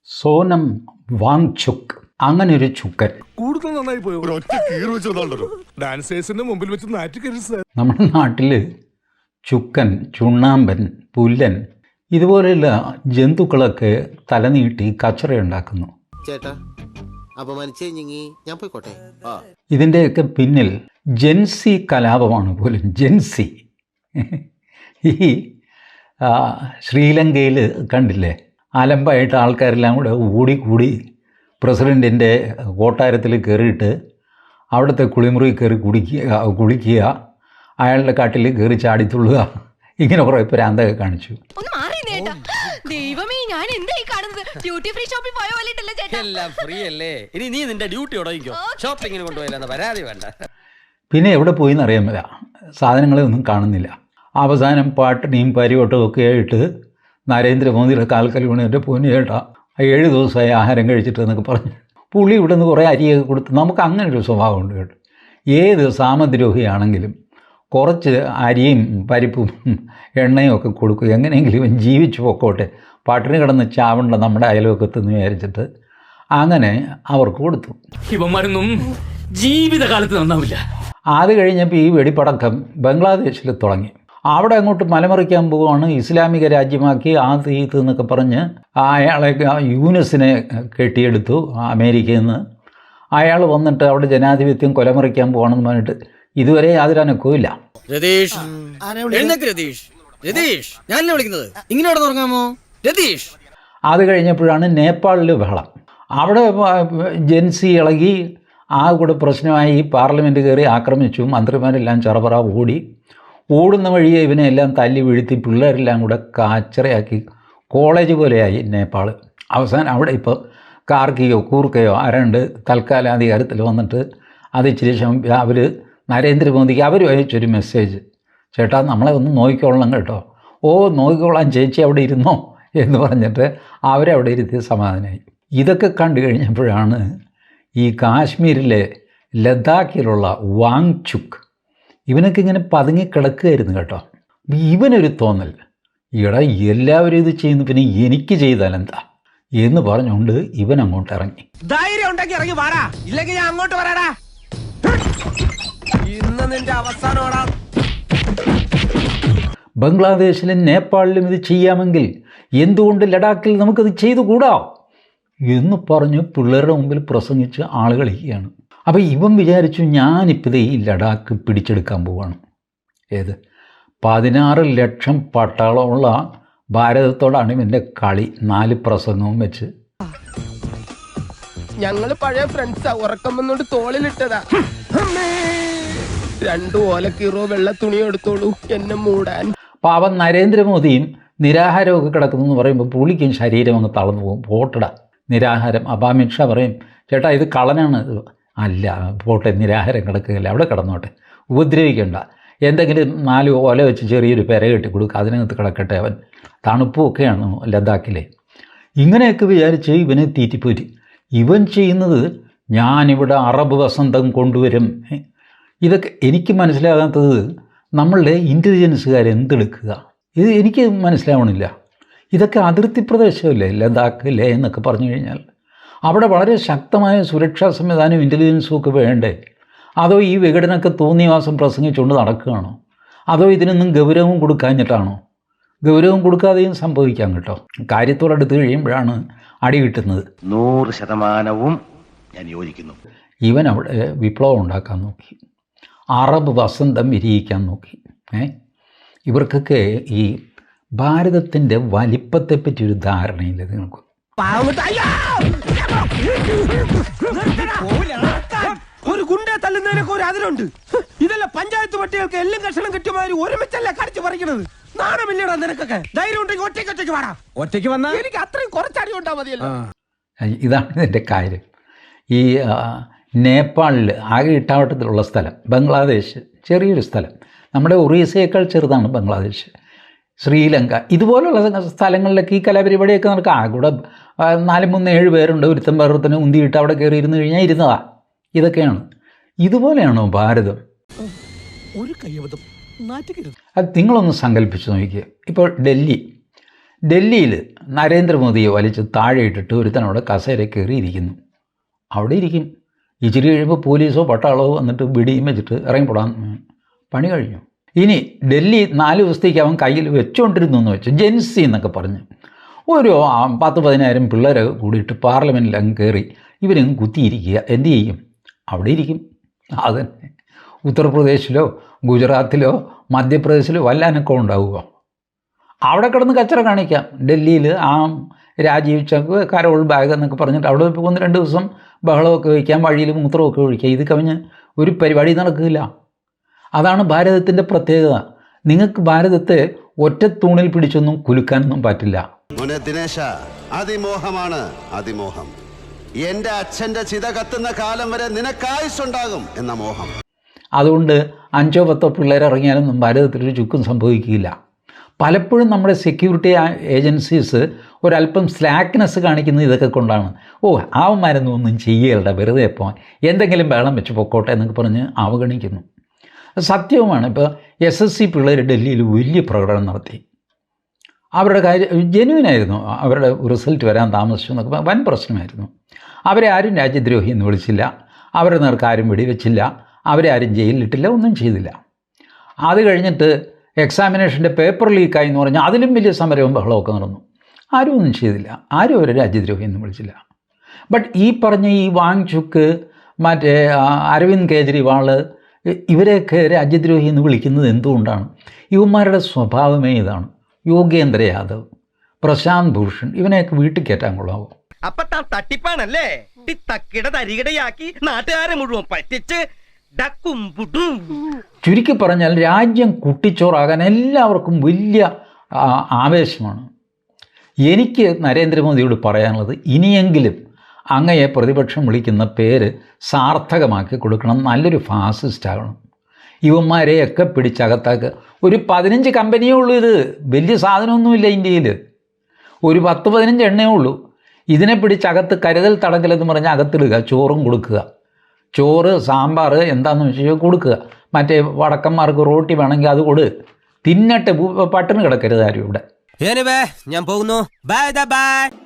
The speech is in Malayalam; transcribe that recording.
സോനം വാങ്ചുക്, അങ്ങനെ ഒരു ചുക്കൻ കൂടുതൽ നന്നായി പോയി. ഡാൻസേഴ്സിന്റെ മുമ്പിൽ വെച്ച് നാറ്റിക്കരുത്. നമ്മുടെ നാട്ടിൽ ചുക്കൻ, ചുണ്ണാമ്പൻ, പുല്ലൻ ഇതുപോലെയുള്ള ജന്തുക്കളൊക്കെ തലനീട്ടി കച്ചറയുണ്ടാക്കുന്നു. ചേട്ടാ അപമാനിച്ചേ ഞാൻ പോയിക്കോട്ടെ. ഇതിൻ്റെയൊക്കെ പിന്നിൽ ജെൻസി കലാപമാണ് പോലും. ജെൻസി ഈ ശ്രീലങ്കയിൽ കണ്ടില്ലേ, അലമ്പായിട്ട് ആൾക്കാരെല്ലാം കൂടെ കൂടി പ്രസിഡൻറ്റിൻ്റെ കൊട്ടാരത്തിൽ കയറിയിട്ട് അവിടുത്തെ കുളിമുറി കയറി കുളിക്കുക, അയാളുടെ കാട്ടിൽ കയറി ചാടിത്തുള്ളുക, ഇങ്ങനെ കുറേ പ്രാന്തൊക്കെ കാണിച്ചു. ദൈവമേ, ഞാൻ എന്തായി കാണുന്നത്? ഡ്യൂട്ടി ഫ്രീ ഷോപ്പിൽ പോയ പോലെയല്ലേ ചേട്ടാ? എല്ലാം ഫ്രീ അല്ലേ? ഇനി നീ നിന്റെ ഡ്യൂട്ടി ഉടയിക്കോ. ഷോപ്പിങ്ങിന് കൊണ്ടുപോയില്ലെന്ന് പരാതി വേണ്ട. പിന്നെ എവിടെ പോയി എന്നറിയാൻ പറ്റില്ല, സാധനങ്ങളെ ഒന്നും കാണുന്നില്ല. അവസാനം പാട്ടിനെയും പരിവട്ടവും ഒക്കെ ആയിട്ട് നരേന്ദ്രമോദിയുടെ കാൽക്കൽ വീണ് എൻ്റെ പൊന്നു ചേട്ടാ 7 ദിവസമായി ആഹാരം കഴിച്ചിട്ട് എന്നൊക്കെ പറഞ്ഞ് പുള്ളി ഇവിടെ നിന്ന് കുറേ അരിയൊക്കെ കൊടുത്ത്. നമുക്ക് അങ്ങനെ ഒരു സ്വഭാവമുണ്ട് കേട്ടോ. ഏത് സാമദ്രോഹിയാണെങ്കിലും കുറച്ച് അരിയും പരിപ്പും എണ്ണയും ഒക്കെ കൊടുക്കും, എങ്ങനെയെങ്കിലും ഇവൻ ജീവിച്ചു പൊക്കോട്ടെ, പട്ടിണി കിടന്ന് ചാവണ്ട നമ്മുടെ അയൽവക്കത്തെന്ന് വിചാരിച്ചിട്ട് അങ്ങനെ അവർക്ക് കൊടുത്തു. ഇവന്മാരൊന്നും ജീവിതകാലത്ത് നന്നാവില്ല. അത് കഴിഞ്ഞപ്പോൾ ഈ വെടിപ്പടക്കം ബംഗ്ലാദേശിൽ തുടങ്ങി. അവിടെ അങ്ങോട്ട് മലമറിക്കാൻ പോവുകയാണ്, ഇസ്ലാമിക രാജ്യമാക്കി ഇത് എന്നൊക്കെ പറഞ്ഞ് അയാളെ യൂനിസിനെ കെട്ടിയെടുത്തു അമേരിക്കയിൽ നിന്ന്. അയാൾ വന്നിട്ട് അവിടെ ജനാധിപത്യം കൊലമറിക്കാൻ പോകണമെന്ന് പറഞ്ഞിട്ട് ഇതുവരെ യാതൊരു അനക്കവും ഇല്ല. രതീഷ്, ഞാനല്ലേ വിളിക്കുന്നത്? ഇങ്ങനെ തുടങ്ങാമോ രതീഷ്? അത് കഴിഞ്ഞപ്പോഴാണ് നേപ്പാളിൽ ബഹളം. അവിടെ ജെൻസി ഇളകി ആ കൂടെ പ്രശ്നമായി പാർലമെൻറ്റ് കയറി ആക്രമിച്ചു. മന്ത്രിമാരെല്ലാം ചെറപറ ഓടുന്ന വഴിയെ ഇവനെ എല്ലാം തല്ലി വീഴ്ത്തി പിള്ളേരെല്ലാം കൂടെ കാച്ചറയാക്കി കോളേജ് പോലെയായി നേപ്പാൾ. അവസാനം അവിടെ ഇപ്പോൾ കാർക്കിയോ കൂർക്കയോ ആരാണ്ട് തൽക്കാല അധികാരത്തിൽ വന്നിട്ട് അത് ഇച്ചിരി അവർ നരേന്ദ്രമോദിക്ക് അവർ അയച്ചൊരു മെസ്സേജ്, ചേട്ടാ നമ്മളെ ഒന്ന് നോക്കിക്കൊള്ളണം കേട്ടോ. ഓ നോക്കിക്കൊള്ളാൻ ചേച്ചി അവിടെ ഇരുന്നോ എന്ന് പറഞ്ഞിട്ട് അവരവിടെ ഇരുത്തി സമാധാനമായി. ഇതൊക്കെ കണ്ടു കഴിഞ്ഞപ്പോഴാണ് ഈ കാശ്മീരിലെ ലഡാക്കിലുള്ള വാങ്ചുക് ഇവനൊക്കെ ഇങ്ങനെ പതുങ്ങിക്കിടക്കുകയായിരുന്നു കേട്ടോ. ഇവനൊരു തോന്നൽ, ഈടാ എല്ലാവരും ഇത് ചെയ്യുന്നു, പിന്നെ എനിക്ക് ചെയ്താലെന്താ എന്ന് പറഞ്ഞുകൊണ്ട് ഇവൻ അങ്ങോട്ട് ഇറങ്ങി. ധൈര്യം ഉണ്ടെങ്കിൽ ഇറങ്ങി വാടാ, ഇല്ലെങ്കിൽ ഞാൻ അങ്ങോട്ട് വരാടാ. ഇന്ന് നിന്റെ അവസാനമാടാ. ബംഗ്ലാദേശിലും നേപ്പാളിലും ഇത് ചെയ്യാമെങ്കിൽ എന്തുകൊണ്ട് ലഡാക്കിൽ നമുക്കത് ചെയ്തുകൂടാ എന്ന് പറഞ്ഞ് പിള്ളേരുടെ മുമ്പിൽ പ്രസംഗിച്ച് ആളുകളിക്കുകയാണ്. അപ്പോൾ ഇവൻ വിചാരിച്ചു ഞാനിപ്പോൾ ഈ ലഡാക്ക് പിടിച്ചെടുക്കാൻ പോവാണ്. ഏത് 16 ലക്ഷം പട്ടാളമുള്ള ഭാരതത്തോടാണ് ഇവൻ്റെ കളി. 4 പ്രസംഗവും വെച്ച്. ഞങ്ങള് പഴയ ഫ്രണ്ട്സാ, ഉറക്കം വന്നോണ്ട് തോളിലിട്ടതാ. 2 ഓലക്കീറോ വെള്ള തുണി എടുത്തോളൂ എന്നെ മൂടാൻ. പാവം നരേന്ദ്രമോദിയും നിരാഹാരമൊക്കെ കിടക്കുന്നു എന്ന് പറയുമ്പോൾ പുള്ളിക്കും ശരീരം അങ്ങ് തളർന്നു പോകും. പോട്ടട നിരാഹാരം. അപ്പോൾ അമിത് ഷാ പറയും, ചേട്ടാ ഇത് കളനാണ്. അല്ല പോട്ടെ, നിരാഹാരം കിടക്കുകയല്ല, അവിടെ കിടന്നോട്ടെ, ഉപദ്രവിക്കേണ്ട. എന്തെങ്കിലും 4 ഓല വെച്ച് ചെറിയൊരു പെര കെട്ടി കൊടുക്കുക, അതിനകത്ത് കിടക്കട്ടെ, അവൻ തണുപ്പുമൊക്കെയാണ് ലഡാക്കിലെ. ഇങ്ങനെയൊക്കെ വിചാരിച്ച് ഇവനെ തീറ്റിപ്പോറ്റി. ഇവൻ ചെയ്യുന്നത് ഞാനിവിടെ അറബ് വസന്തം കൊണ്ടുവരും. ഇതൊക്കെ എനിക്ക് മനസ്സിലാകാത്തത്, നമ്മളുടെ ഇൻ്റലിജൻസുകാരെന്തെടുക്കുക, ഇത് എനിക്ക് മനസ്സിലാവണില്ല. ഇതൊക്കെ അതിർത്തി പ്രദേശമല്ലേ ലഡാക്കിലെ എന്നൊക്കെ പറഞ്ഞു കഴിഞ്ഞാൽ അവിടെ വളരെ ശക്തമായ സുരക്ഷാ സംവിധാനവും ഇൻ്റലിജൻസും ഒക്കെ വേണ്ടേ? അതോ ഈ വിഘടനമൊക്കെ തോന്നിയവാസം പ്രസംഗിച്ചുകൊണ്ട് നടക്കുകയാണോ? അതോ ഇതിനൊന്നും ഗൗരവം കൊടുക്കാഞ്ഞിട്ടാണോ? ഗൗരവം കൊടുക്കാതെയും സംഭവിക്കാം കേട്ടോ. കാര്യത്തോടടുത്ത് കഴിയുമ്പോഴാണ് അടി കിട്ടുന്നത്. 100% ഞാൻ യോജിക്കുന്നു. ഇവൻ അവിടെ വിപ്ലവം ഉണ്ടാക്കാൻ നോക്കി, അറബ് വസന്തം വിരിയിക്കാൻ നോക്കി. ഇവർക്കൊക്കെ ഈ ഭാരതത്തിൻ്റെ വലിപ്പത്തെപ്പറ്റി ഒരു ധാരണയില്ല നിങ്ങൾക്ക്. ഒരു ഗുണ്ടെ തല്ലുന്നതിനൊക്കെ ഒരു അതിലുണ്ട്. ഇതല്ല പഞ്ചായത്ത് പട്ടികൾക്ക് എല്ലാം കഷണം കിട്ടിയമാതിരി ഒരുമിച്ചല്ല കടിച്ചു പറിക്കണത്. നാണമില്ലടാ നിനക്കൊക്കെ. ധൈര്യം ഉണ്ടെങ്കിൽ ഒറ്റയ്ക്ക് വാടാ. ഒറ്റയ്ക്ക് വന്നാ എനിക്ക് അത്രയും കുറച്ചടി ഉണ്ടാ മതിയല്ലോ. ഇതാണ് ഇതിൻ്റെ കാര്യം. ഈ നേപ്പാളിൽ ആകെ ഇട്ടാവട്ടത്തിലുള്ള സ്ഥലം, ബംഗ്ലാദേശ് ചെറിയൊരു സ്ഥലം, നമ്മുടെ ഒറീസയേക്കാൾ ചെറുതാണ് ബംഗ്ലാദേശ്, ശ്രീലങ്ക, ഇതുപോലുള്ള സ്ഥലങ്ങളിലൊക്കെ ഈ കലാപരിപാടിയൊക്കെ നടക്കുക. ആ കൂടെ 4, 3, 7 പേരുണ്ട്, ഒരുത്തൻ വേറൊരുത്തനെ ഉന്തിയിട്ട് അവിടെ കയറി ഇരുന്ന് കഴിഞ്ഞാൽ ഇരുന്നതാ. ഇതൊക്കെയാണ്. ഇതുപോലെയാണോ ഭാരതം? ഒരു കയ്യബദ്ധം നാറ്റുകരുത്. അത് നിങ്ങളൊന്ന് സങ്കല്പിച്ച് നോക്കിക്കുക. ഇപ്പോൾ ഡൽഹിയിൽ നരേന്ദ്രമോദിയെ വലിച്ച് താഴെ ഇട്ടിട്ട് ഒരുത്തനവിടെ കസേര കയറിയിരിക്കുന്നു. അവിടെ ഇരിക്കും. ഇച്ചിരി കഴിയുമ്പോൾ പോലീസോ പട്ടാളോ വന്നിട്ട് വെടിയും വെച്ചിട്ട് ഇറങ്ങിപ്പോടാൻ പണി കഴിഞ്ഞു. ഇനി ഡൽഹി 4 ദിവസത്തേക്ക് അവൻ കയ്യിൽ വെച്ചുകൊണ്ടിരുന്നു എന്ന് വെച്ചു, ജെൻസി എന്നൊക്കെ പറഞ്ഞ് ഒരു 10-15,000 പിള്ളേർ കൂടിയിട്ട് പാർലമെൻറ്റിൽ അങ്ങ് കയറി ഇവരങ്ങ് കുത്തിയിരിക്കുക. എന്തു ചെയ്യും? അവിടെ ഇരിക്കും. അതന്നെ ഉത്തർപ്രദേശിലോ ഗുജറാത്തിലോ മധ്യപ്രദേശിലോ വല്ല അനക്കം ഉണ്ടാവുക. അവിടെ കിടന്ന് കച്ചറ കാണിക്കാം. ഡൽഹിയിൽ ആ രാജീവ് ചക്ക് കരോൾ ബാഗ് എന്നൊക്കെ പറഞ്ഞിട്ട് അവിടെ 1-2 ദിവസം ബഹളമൊക്കെ വയ്ക്കാം, വഴിയിൽ മൂത്രമൊക്കെ ഒഴിക്കാം. ഇത് കവിഞ്ഞ് ഒരു പരിപാടി നടക്കില്ല. അതാണ് ഭാരതത്തിൻ്റെ പ്രത്യേകത. നിങ്ങൾക്ക് ഭാരതത്തെ ഒറ്റത്തൂണിൽ പിടിച്ചൊന്നും കുലുക്കാനൊന്നും പറ്റില്ല. മോനെ ദിനേശ, അതിമോഹമാണ് അതിമോഹം. എന്റെ അച്ഛന്റെ ചിത കത്തുന്ന കാലം വരെ നിനക്കായുസുണ്ടാകും എന്ന മോഹം. അതുകൊണ്ട് 5-10 പിള്ളേർ ഇറങ്ങിയാലൊന്നും ഭാരതത്തിലൊരു ചുക്കും സംഭവിക്കില്ല. പലപ്പോഴും നമ്മുടെ സെക്യൂരിറ്റി ഏജൻസീസ് ഒരല്പം സ്ലാക്നെസ് കാണിക്കുന്നത് ഇതൊക്കെ കൊണ്ടാണ്. അവന്മാരൊന്നും ഒന്നും ചെയ്യണ്ട, വെറുതെ പോകാൻ എന്തെങ്കിലും ബഹളം വെച്ച് പൊക്കോട്ടെ എന്നൊക്കെ പറഞ്ഞ് അവഗണിക്കുന്നു. സത്യവുമാണ്. ഇപ്പോൾ SSC പിള്ളേർ ഡൽഹിയിൽ വലിയ പ്രകടനം നടത്തി. അവരുടെ കാര്യം ജെന്യുവിനായിരുന്നു. അവരുടെ റിസൾട്ട് വരാൻ താമസിച്ചു എന്നൊക്കെ വൻ പ്രശ്നമായിരുന്നു. അവരെ ആരും രാജ്യദ്രോഹി എന്ന് വിളിച്ചില്ല, അവരുടെ നേർക്ക് ആരും വെടിവെച്ചില്ല, അവരെ ആരും ജയിലിലിട്ടില്ല, ഒന്നും ചെയ്തില്ല. അത് കഴിഞ്ഞിട്ട് എക്സാമിനേഷൻ്റെ പേപ്പർ ലീക്കായി എന്ന് പറഞ്ഞാൽ അതിലും വലിയ സമരവും ബഹളമൊക്കെ നടന്നു. ആരും ഒന്നും ചെയ്തില്ല, ആരും അവരെ രാജ്യദ്രോഹി എന്ന് വിളിച്ചില്ല. ബട്ട് ഈ പറഞ്ഞ ഈ വാങ്ചുക്ക്, മറ്റേ അരവിന്ദ് കെജ്രിവാൾ, ഇവരെയൊക്കെ രാജ്യദ്രോഹി എന്ന് വിളിക്കുന്നത് എന്തുകൊണ്ടാണ്? ഇവന്മാരുടെ സ്വഭാവമേ ഇതാണ്. യോഗേന്ദ്ര യാദവ്, പ്രശാന്ത് ഭൂഷൺ, ഇവനെയൊക്കെ വീട്ടിൽ കയറ്റാൻ കൊള്ളാവോ? അപ്പൊ താൻ തട്ടിപ്പാണല്ലേ? തക്കിട തരികിടയാക്കി നാട്ടുകാരെ മുഴുവൻ പറ്റിച്ച് ചുരുക്കി പറഞ്ഞാൽ രാജ്യം കുട്ടിച്ചോറാകാൻ എല്ലാവർക്കും വലിയ ആവേശമാണ്. എനിക്ക് നരേന്ദ്രമോദിയോട് പറയാനുള്ളത്, ഇനിയെങ്കിലും അങ്ങയെ പ്രതിപക്ഷം വിളിക്കുന്ന പേര് സാർത്ഥകമാക്കി കൊടുക്കണം. നല്ലൊരു ഫാസിസ്റ്റ് ആകണം. ഇവന്മാരെയൊക്കെ പിടിച്ചകത്താക്കുക. ഒരു 15 കമ്പനിയേ ഉള്ളൂ. ഇത് വലിയ സാധനമൊന്നുമില്ല ഇന്ത്യയിൽ. ഒരു 10-15 എണ്ണയേ ഉള്ളൂ. ഇതിനെ പിടിച്ചകത്ത് കരുതൽ തടങ്കലെന്ന് പറഞ്ഞാൽ അകത്തിടുക, ചോറും കൊടുക്കുക. ചോറ് സാമ്പാർ എന്താണെന്ന് വെച്ചാൽ കൊടുക്കുക. മറ്റേ വടക്കന്മാർക്ക് റോട്ടി വേണമെങ്കിൽ അത് കൊടു, തിന്നട്ടെ, പട്ടിണി കിടക്കരുത് ആരും ഇവിടെ. ഞാൻ പോകുന്നു. Bye bye.